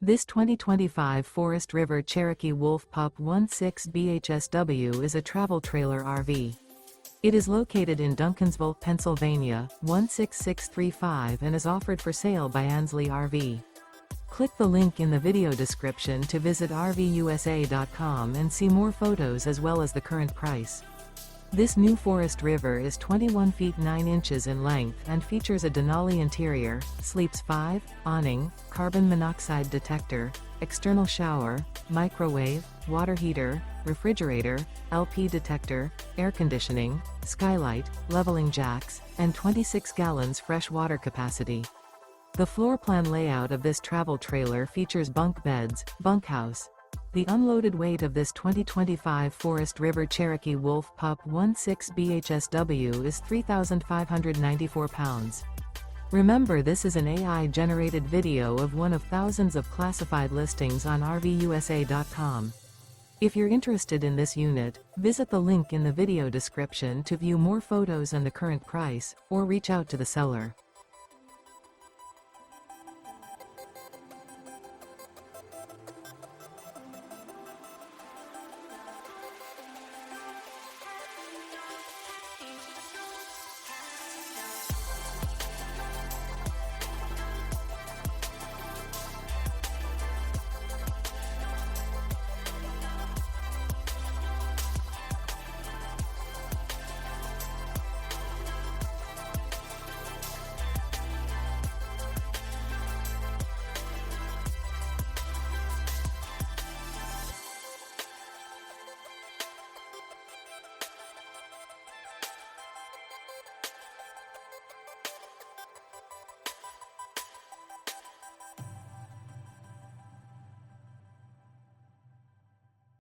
This 2025 Forest River Cherokee Wolf Pup 16 BHSW is a travel trailer RV. It is located in Duncansville, Pennsylvania, 16635 and is offered for sale by Ansley RV. Click the link in the video description to visit RVUSA.com and see more photos as well as the current price. This new Forest River is 21 feet 9 inches in length and features a Denali interior, sleeps 5, awning, carbon monoxide detector, external shower, microwave, water heater, refrigerator, LP detector, air conditioning, skylight, leveling jacks, and 26 gallons fresh water capacity. The floor plan layout of this travel trailer features bunk beds, bunkhouse. The unloaded weight of this 2025 Forest River Cherokee Wolf Pup 16 BHSW is 3,594 pounds. Remember, this is an AI-generated video of one of thousands of classified listings on RVUSA.com. If you're interested in this unit, visit the link in the video description to view more photos and the current price, or reach out to the seller.